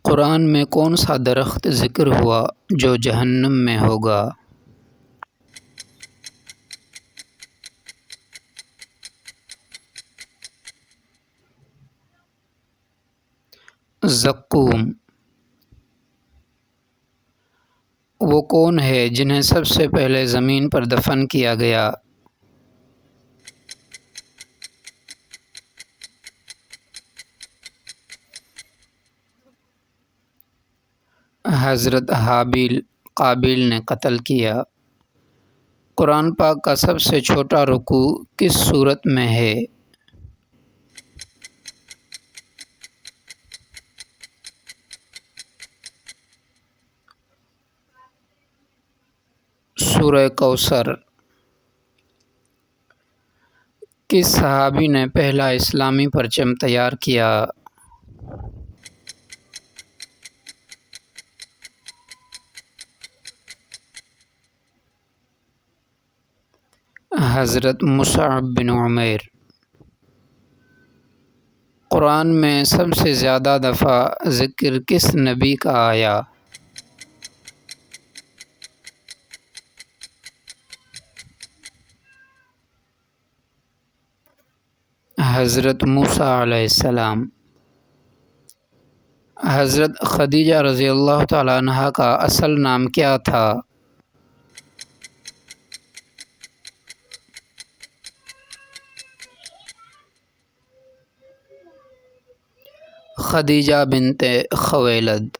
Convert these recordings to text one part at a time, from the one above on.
قرآن میں کون سا درخت ذکر ہوا جو جہنم میں ہوگا؟ زقوم۔ وہ کون ہے جنہیں سب سے پہلے زمین پر دفن کیا گیا؟ حضرت حابیل قابیل نے قتل کیا۔ قرآن پاک کا سب سے چھوٹا رکوع کس سورت میں ہے؟ سورہ کوثر۔ کس صحابی نے پہلا اسلامی پرچم تیار کیا؟ حضرت مصعب بن عمیر۔ قرآن میں سب سے زیادہ دفعہ ذکر کس نبی کا آیا؟ حضرت موسیٰ علیہ السلام۔ حضرت خدیجہ رضی اللہ تعالیٰ عنہا کا اصل نام کیا تھا؟ خدیجہ بنت خویلد۔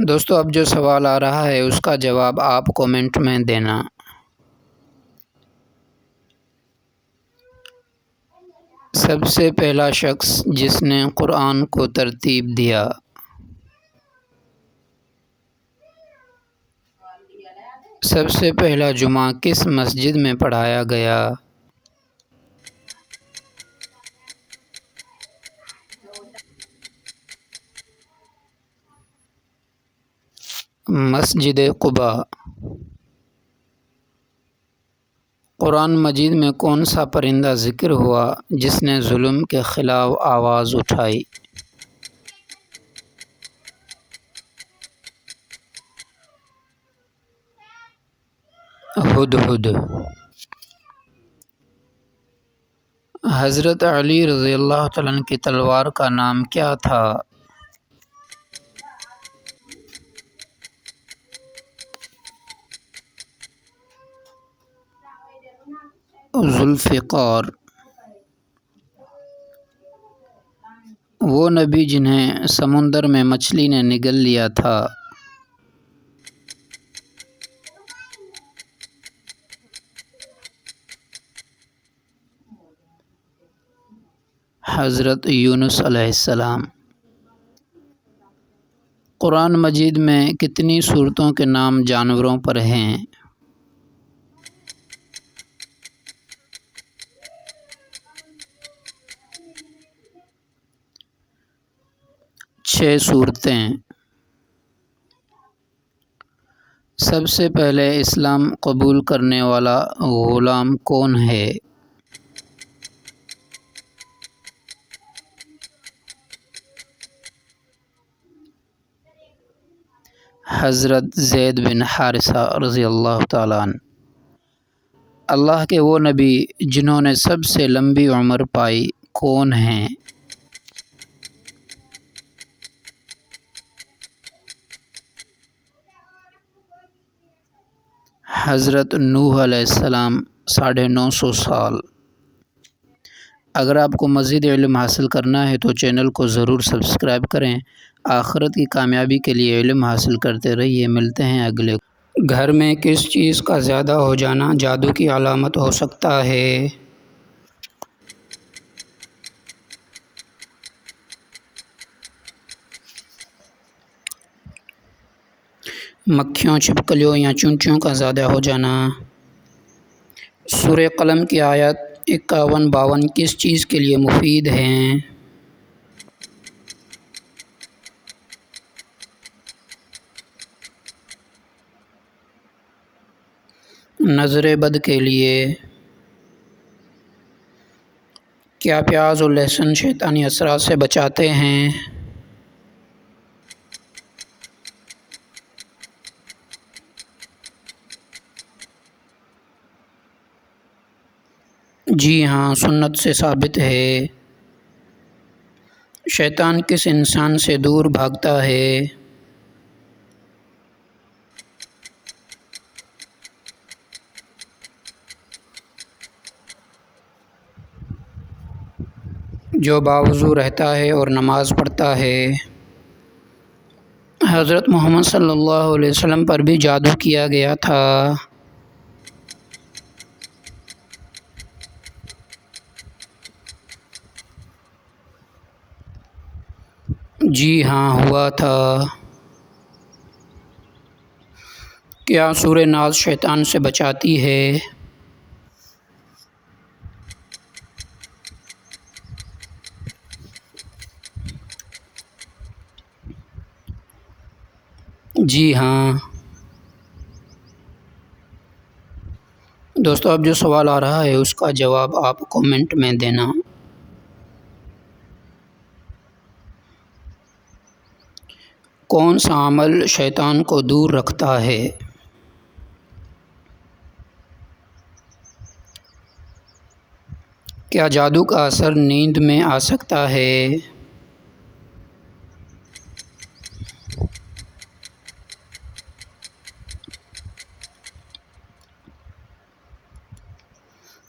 دوستو اب جو سوال آ رہا ہے اس کا جواب آپ کومنٹ میں دینا۔ سب سے پہلا شخص جس نے قرآن کو ترتیب دیا؟ سب سے پہلا جمعہ کس مسجد میں پڑھایا گیا؟ مسجد قباء۔ قرآن مجید میں کون سا پرندہ ذکر ہوا جس نے ظلم کے خلاف آواز اٹھائی؟ ہدہد۔ حضرت علی رضی اللہ تعالیٰ عنہ کی تلوار کا نام کیا تھا؟ ذوالفقار۔ وہ نبی جنہیں سمندر میں مچھلی نے نگل لیا تھا؟ حضرت یونس علیہ السلام۔ قرآن مجید میں کتنی صورتوں کے نام جانوروں پر ہیں؟ 6 صورتیں۔ سب سے پہلے اسلام قبول کرنے والا غلام کون ہے؟ حضرت زید بن حارثہ رضی اللہ تعالیٰ عنہ۔ اللہ کے وہ نبی جنہوں نے سب سے لمبی عمر پائی کون ہیں؟ حضرت نوح علیہ السلام 950 سال۔ اگر آپ کو مزید علم حاصل کرنا ہے تو چینل کو ضرور سبسکرائب کریں۔ آخرت کی کامیابی کے لیے علم حاصل کرتے رہیے۔ ملتے ہیں اگلے۔ گھر میں کس چیز کا زیادہ ہو جانا جادو کی علامت ہو سکتا ہے؟ مکھیوں، چھپکلیوں یا چونٹیوں کا زیادہ ہو جانا۔ سورہ قلم کی آیت 51-52 کس چیز کے لیے مفید ہیں؟ نظر بد کے لیے۔ کیا پیاز اور لہسن شیطانی اثرات سے بچاتے ہیں؟ جی ہاں، سنت سے ثابت ہے۔ شیطان کس انسان سے دور بھاگتا ہے؟ جو باوضو رہتا ہے اور نماز پڑھتا ہے۔ حضرت محمد صلی اللہ علیہ وسلم پر بھی جادو کیا گیا تھا۔ جی ہاں، ہوا تھا۔ کیا سورہ ناز شیطان سے بچاتی ہے؟ جی ہاں۔ دوستو، اب جو سوال آ رہا ہے اس کا جواب آپ کومنٹ میں دینا۔ کون سا عمل شیطان کو دور رکھتا ہے؟ کیا جادو کا اثر نیند میں آ سکتا ہے؟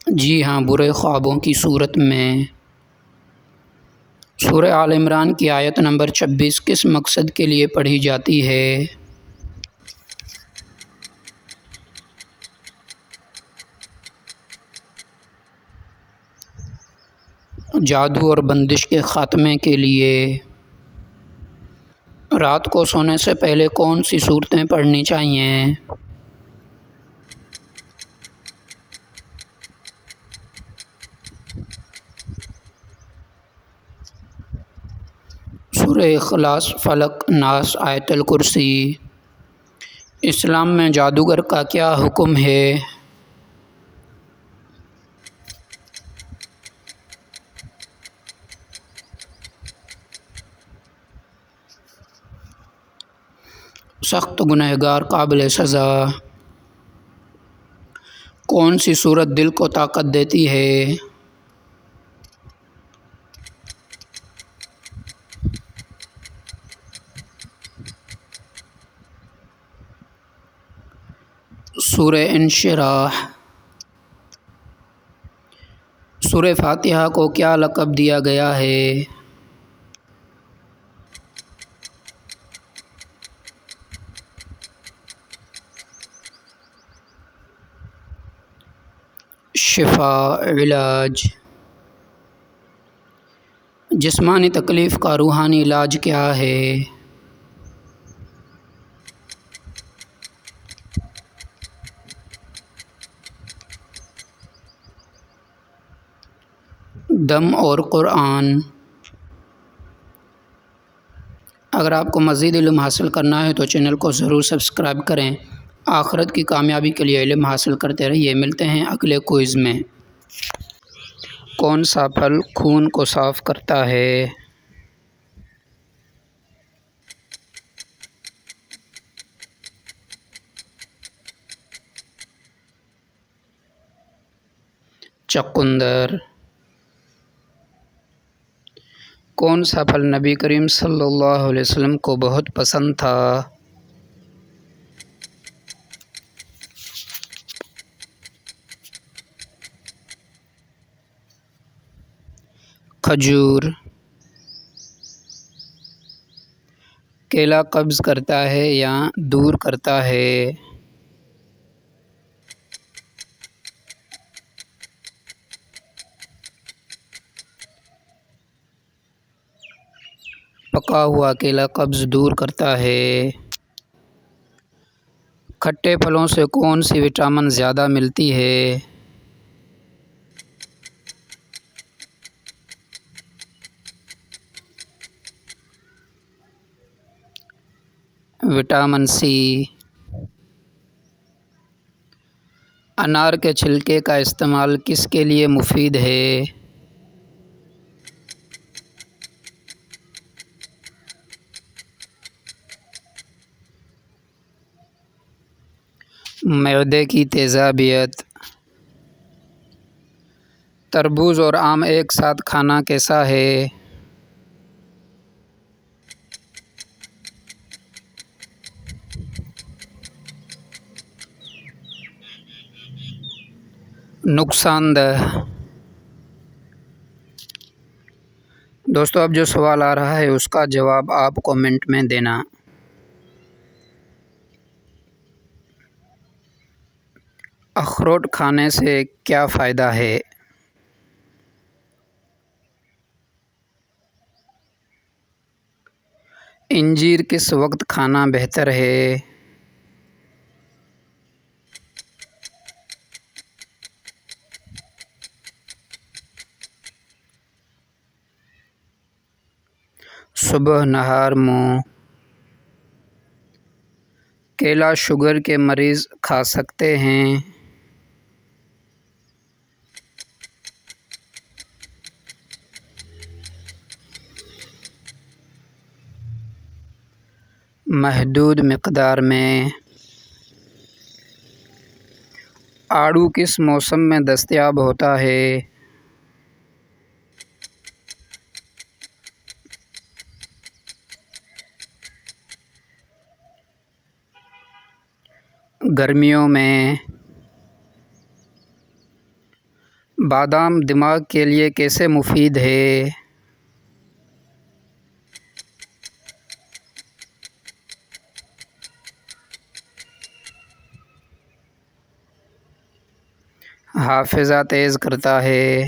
جی ہاں، برے خوابوں کی صورت میں۔ سورہ آل عمران کی آیت نمبر 26 کس مقصد کے لیے پڑھی جاتی ہے؟ جادو اور بندش کے خاتمے کے لیے۔ رات کو سونے سے پہلے کون سی صورتیں پڑھنی چاہیے؟ سورہ اخلاص، فلق، ناس، آیت الکرسی۔ اسلام میں جادوگر کا کیا حکم ہے؟ سخت گنہگار قابل سزا۔ کون سی صورت دل کو طاقت دیتی ہے؟ سورہ انشراح۔ سورہ فاتحہ کو کیا لقب دیا گیا ہے؟ شفا، علاج۔ جسمانی تکلیف کا روحانی علاج کیا ہے؟ دم اور قرآن۔ اگر آپ کو مزید علم حاصل کرنا ہے تو چینل کو ضرور سبسکرائب کریں۔ آخرت کی کامیابی کے لیے علم حاصل کرتے رہیے۔ ملتے ہیں اگلے کوئز میں۔ کون سا پھل خون کو صاف کرتا ہے؟ چقندر۔ کون سا پھل نبی کریم صلی اللہ علیہ وسلم کو بہت پسند تھا؟ کھجور۔ کیلا قبض کرتا ہے یا دور کرتا ہے؟ پکا ہوا کیلا قبض دور کرتا ہے۔ کھٹے پھلوں سے کون سی وٹامن زیادہ ملتی ہے؟ Vitamin C. انار کے چھلکے کا استعمال کس کے لیے مفید ہے؟ معدے کی تیزابیت۔ تربوز اور آم ایک ساتھ کھانا کیسا ہے؟ نقصان دہ۔ دوستو اب جو سوال آ رہا ہے اس کا جواب آپ کامنٹ میں دینا۔ اخروٹ کھانے سے کیا فائدہ ہے؟ انجیر کس وقت کھانا بہتر ہے؟ صبح نہار منہ۔ کیلا شوگر کے مریض کھا سکتے ہیں؟ محدود مقدار میں۔ آڑو کس موسم میں دستیاب ہوتا ہے؟ گرمیوں میں۔ بادام دماغ کے لیے کیسے مفید ہے؟ حافظہ تیز کرتا ہے۔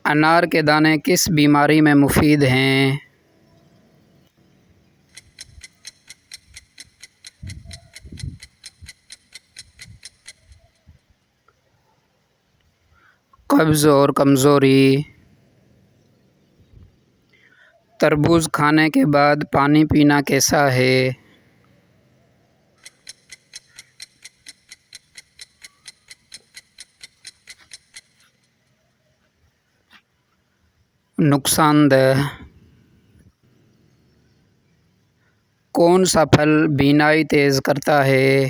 انار کے دانے کس بیماری میں مفید ہیں؟ قبض اور کمزوری۔ تربوز کھانے کے بعد پانی پینا کیسا ہے؟ نقصان دہ۔ کون سا پھل بینائی تیز کرتا ہے؟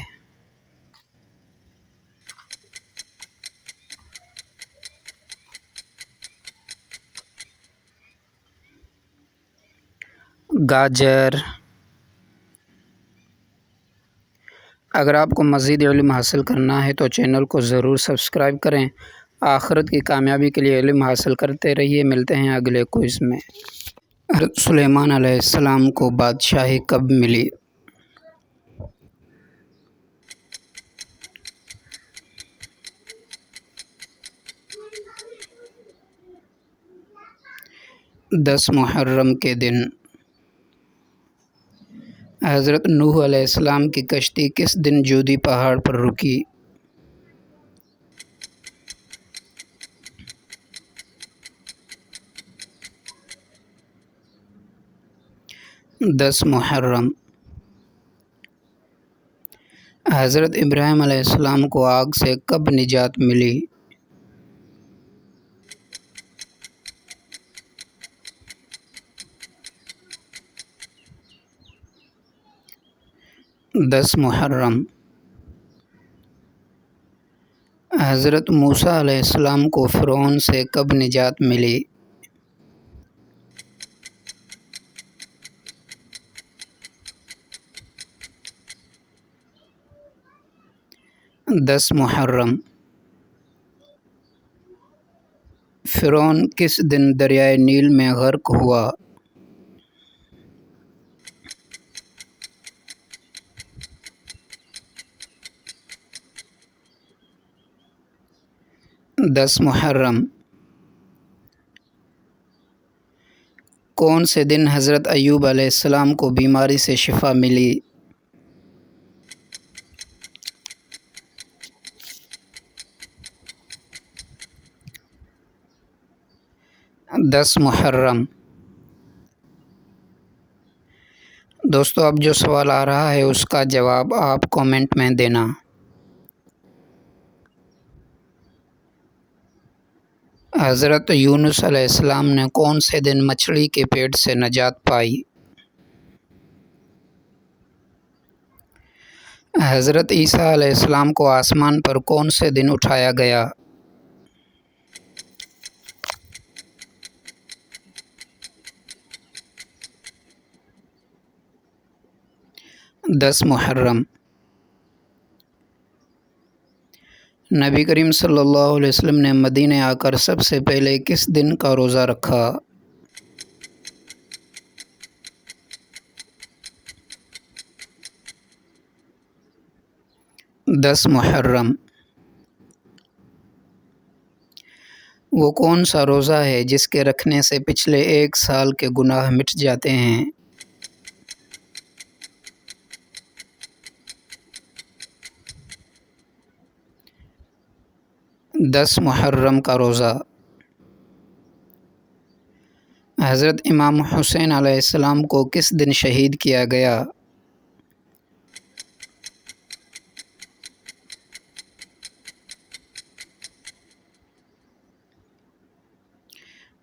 گاجر۔ اگر آپ کو مزید علم حاصل کرنا ہے تو چینل کو ضرور سبسکرائب کریں۔ آخرت کی کامیابی کے لیے علم حاصل کرتے رہیے۔ ملتے ہیں اگلے کوئز میں۔ حضرت سلیمان علیہ السلام کو بادشاہی کب ملی؟ دس محرم کے دن۔ حضرت نوح علیہ السلام کی کشتی کس دن جودی پہاڑ پر رکی؟ 10 محرم۔ حضرت ابراہیم علیہ السلام کو آگ سے کب نجات ملی؟ 10 محرم۔ حضرت موسیٰ علیہ السلام کو فرعون سے کب نجات ملی؟ 10 محرم۔ فرعون کس دن دریائے نیل میں غرق ہوا؟ 10 محرم۔ کون سے دن حضرت ایوب علیہ السلام کو بیماری سے شفا ملی؟ 10 محرم۔ دوستو اب جو سوال آ رہا ہے اس کا جواب آپ کامنٹ میں دینا۔ حضرت یونس علیہ السلام نے کون سے دن مچھلی کے پیٹ سے نجات پائی؟ حضرت عیسیٰ علیہ السلام کو آسمان پر کون سے دن اٹھایا گیا؟ 10 محرم۔ نبی کریم صلی اللہ علیہ وسلم نے مدینہ آ کر سب سے پہلے کس دن کا روزہ رکھا؟ 10 محرم۔ وہ کون سا روزہ ہے جس کے رکھنے سے پچھلے 1 سال کے گناہ مٹ جاتے ہیں؟ 10 محرم کا روزہ۔ حضرت امام حسین علیہ السلام کو کس دن شہید کیا گیا؟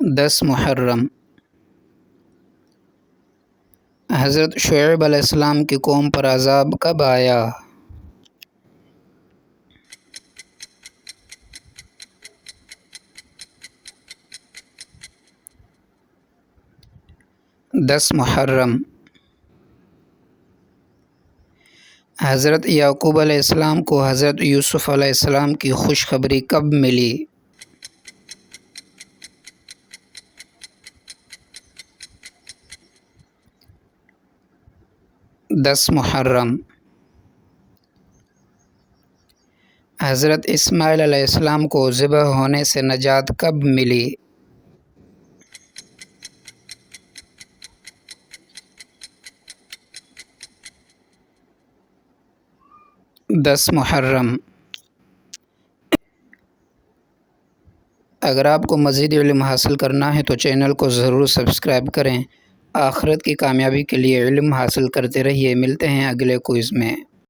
10 محرم۔ حضرت شعیب علیہ السلام کی قوم پر عذاب کب آیا؟ 10 محرم۔ حضرت یعقوب علیہ السلام کو حضرت یوسف علیہ السلام کی خوشخبری کب ملی؟ 10 محرم۔ حضرت اسماعیل علیہ السلام کو ذبح ہونے سے نجات کب ملی؟ 10 محرم۔ اگر آپ کو مزید علم حاصل کرنا ہے تو چینل کو ضرور سبسکرائب کریں۔ آخرت کی کامیابی کے لیے علم حاصل کرتے رہیے۔ ملتے ہیں اگلے کوئز میں۔